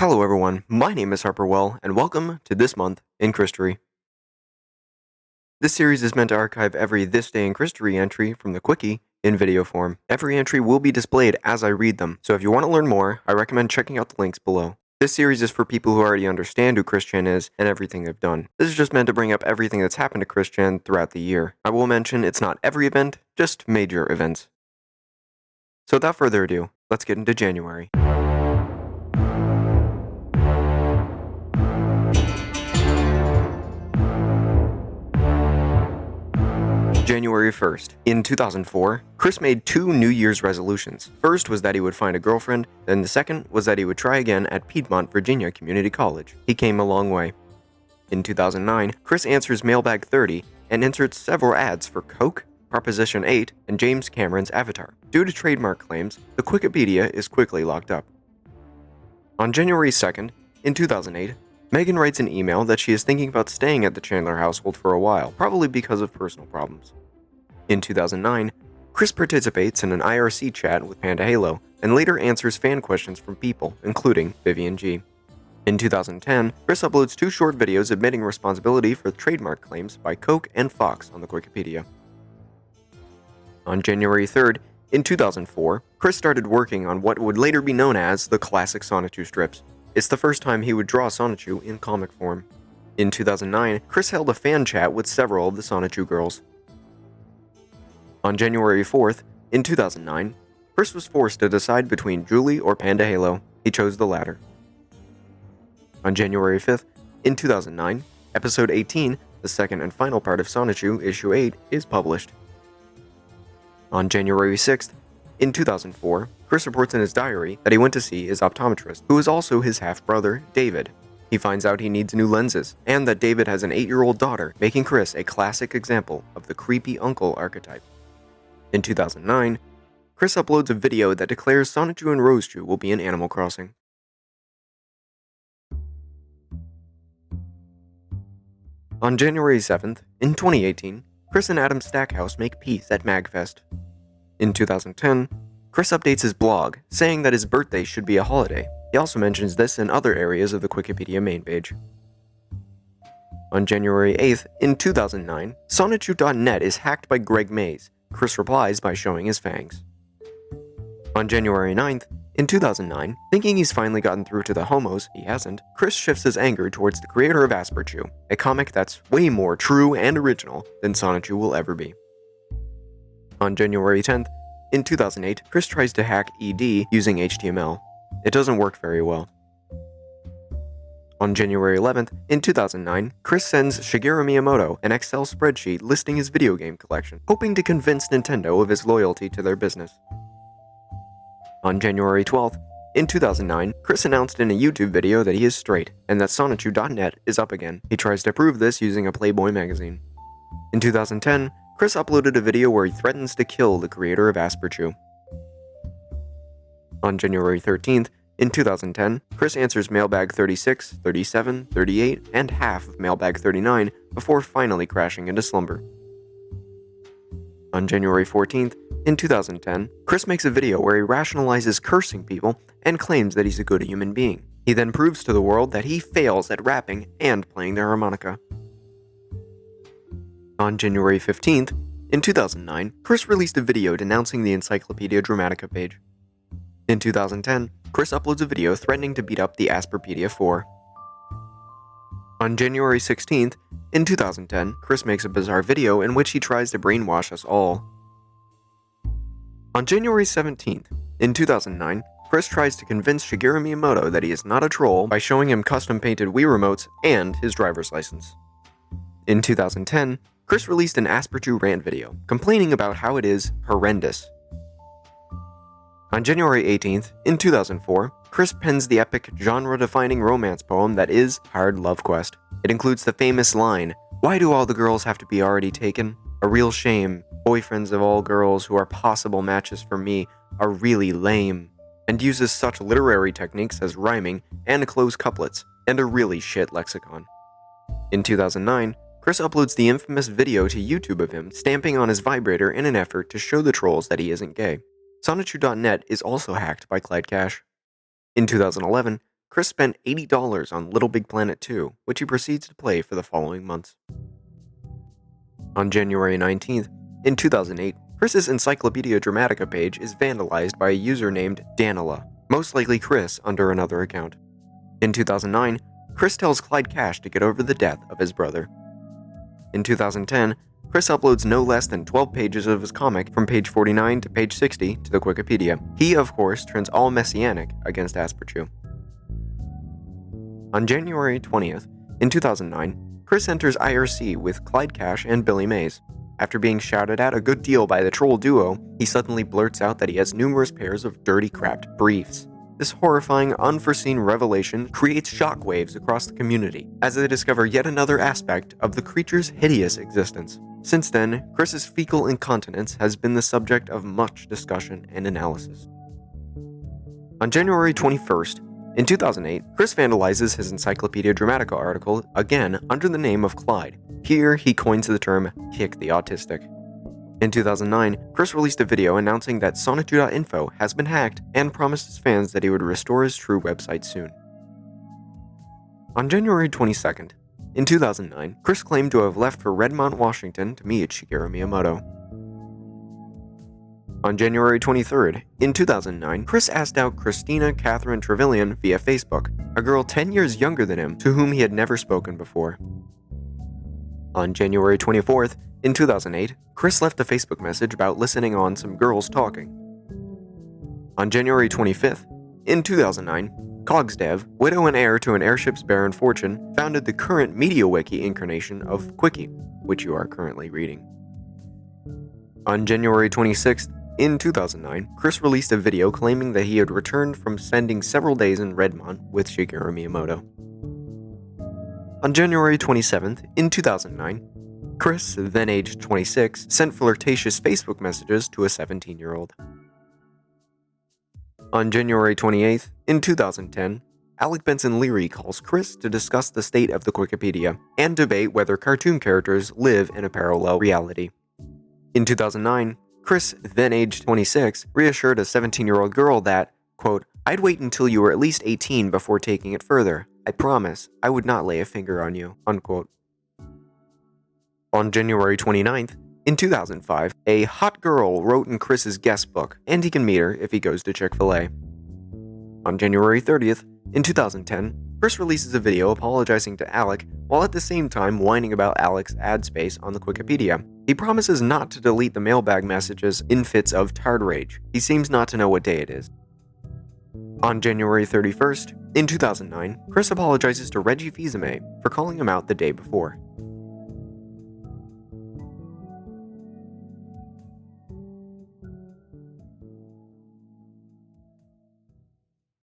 Hello everyone, my name is Harperwell, and welcome to This Month in Christory. This series is meant to archive every This Day in Christory entry from the Quickie in video form. Every entry will be displayed as I read them, so if you want to learn more, I recommend checking out the links below. This series is for people who already understand who Christian is and everything they've done. This is just meant to bring up everything that's happened to Christian throughout the year. I will mention it's not every event, just major events. So without further ado, let's get into January. January 1st. In 2004, Chris made two New Year's resolutions. First was that he would find a girlfriend, then the second was that he would try again at Piedmont, Virginia Community College. He came a long way. In 2009, Chris answers Mailbag 30 and inserts several ads for Coke, Proposition 8, and James Cameron's Avatar. Due to trademark claims, the Wikipedia is quickly locked up. On January 2nd, in 2008, Megan writes an email that she is thinking about staying at the Chandler household for a while, probably because of personal problems. In 2009, Chris participates in an IRC chat with Panda Halo, and later answers fan questions from people, including Vivian G. In 2010, Chris uploads two short videos admitting responsibility for trademark claims by Coke and Fox on the Wikipedia. On January 3rd, in 2004, Chris started working on what would later be known as the classic Sonichu strips. It's the first time he would draw Sonichu in comic form. In 2009, Chris held a fan chat with several of the Sonichu girls. On January 4th, in 2009, Chris was forced to decide between Julie or Panda Halo. He chose the latter. On January 5th, in 2009, Episode 18, the second and final part of Sonichu Issue 8, is published. On January 6th, in 2004, Chris reports in his diary that he went to see his optometrist, who is also his half-brother, David. He finds out he needs new lenses, and that David has an 8-year-old daughter, making Chris a classic example of the creepy uncle archetype. In 2009, Chris uploads a video that declares Sonichu and Rosechu will be in Animal Crossing. On January 7th, in 2018, Chris and Adam Stackhouse make peace at MagFest. In 2010, Chris updates his blog, saying that his birthday should be a holiday. He also mentions this in other areas of the Wikipedia main page. On January 8th, in 2009, Sonichu.net is hacked by Greg Mays. Chris replies by showing his fangs. On January 9th, in 2009, thinking he's finally gotten through to the homos, he hasn't, Chris shifts his anger towards the creator of Asperchu, a comic that's way more true and original than Sonichu will ever be. On January 10th, in 2008, Chris tries to hack ED using HTML. It doesn't work very well. On January 11th, in 2009, Chris sends Shigeru Miyamoto an Excel spreadsheet listing his video game collection, hoping to convince Nintendo of his loyalty to their business. On January 12th, in 2009, Chris announced in a YouTube video that he is straight, and that Sonichu.net is up again. He tries to prove this using a Playboy magazine. In 2010, Chris uploaded a video where he threatens to kill the creator of Asperchu. On January 13th, in 2010, Chris answers Mailbag 36, 37, 38, and half of Mailbag 39 before finally crashing into slumber. On January 14th, in 2010, Chris makes a video where he rationalizes cursing people and claims that he's a good human being. He then proves to the world that he fails at rapping and playing the harmonica. On January 15th, in 2009, Chris released a video denouncing the Encyclopedia Dramatica page. In 2010, Chris uploads a video threatening to beat up the Asperpedia 4. On January 16th, in 2010, Chris makes a bizarre video in which he tries to brainwash us all. On January 17th, in 2009, Chris tries to convince Shigeru Miyamoto that he is not a troll by showing him custom-painted Wii remotes and his driver's license. In 2010, Chris released an Asperchu rant video, complaining about how it is horrendous. On January 18th, in 2004, Chris pens the epic genre-defining romance poem that is Hard Love Quest. It includes the famous line, "Why do all the girls have to be already taken? A real shame. Boyfriends of all girls who are possible matches for me are really lame," and uses such literary techniques as rhyming and close couplets, and a really shit lexicon. In 2009, Chris uploads the infamous video to YouTube of him stamping on his vibrator in an effort to show the trolls that he isn't gay. Sonichu.net is also hacked by Clyde Cash. In 2011, Chris spent $80 on Little Big Planet 2, which he proceeds to play for the following months. On January 19th, in 2008, Chris's Encyclopedia Dramatica page is vandalized by a user named Danila, most likely Chris under another account. In 2009, Chris tells Clyde Cash to get over the death of his brother. In 2010, Chris uploads no less than 12 pages of his comic from page 49 to page 60 to the Wikipedia. He, of course, turns all messianic against Asperchu. On January 20th, in 2009, Chris enters IRC with Clyde Cash and Billy Mays. After being shouted at a good deal by the troll duo, he suddenly blurts out that he has numerous pairs of dirty crapped briefs. This horrifying, unforeseen revelation creates shockwaves across the community, as they discover yet another aspect of the creature's hideous existence. Since then, Chris's fecal incontinence has been the subject of much discussion and analysis. On January 21st, in 2008, Chris vandalizes his Encyclopedia Dramatica article, again under the name of Clyde. Here, he coins the term, kick the autistic. In 2009, Chris released a video announcing that Sonatu.info has been hacked and promised his fans that he would restore his true website soon. On January 22nd, in 2009, Chris claimed to have left for Redmond, Washington to meet Shigeru Miyamoto. On January 23rd, in 2009, Chris asked out Christina Catherine Trevelyan via Facebook, a girl 10 years younger than him to whom he had never spoken before. On January 24th, in 2008, Chris left a Facebook message about listening on some girls talking. On January 25th, in 2009, Cogsdev, widow and heir to an airship's barren fortune, founded the current MediaWiki incarnation of Quickie, which you are currently reading. On January 26th, in 2009, Chris released a video claiming that he had returned from spending several days in Redmond with Shigeru Miyamoto. On January 27th, in 2009, Chris, then aged 26, sent flirtatious Facebook messages to a 17-year-old. On January 28th, in 2010, Alec Benson Leary calls Chris to discuss the state of the Wikipedia and debate whether cartoon characters live in a parallel reality. In 2009, Chris, then aged 26, reassured a 17-year-old girl that, quote, "I'd wait until you were at least 18 before taking it further. I promise, I would not lay a finger on you," unquote. On January 29th, in 2005, a hot girl wrote in Chris's guest book, and he can meet her if he goes to Chick-fil-A. On January 30th, in 2010, Chris releases a video apologizing to Alec, while at the same time whining about Alec's ad space on the Wikipedia. He promises not to delete the mailbag messages in fits of tired rage. He seems not to know what day it is. On January 31st, in 2009, Chris apologizes to Reggie Fils-Aimé for calling him out the day before.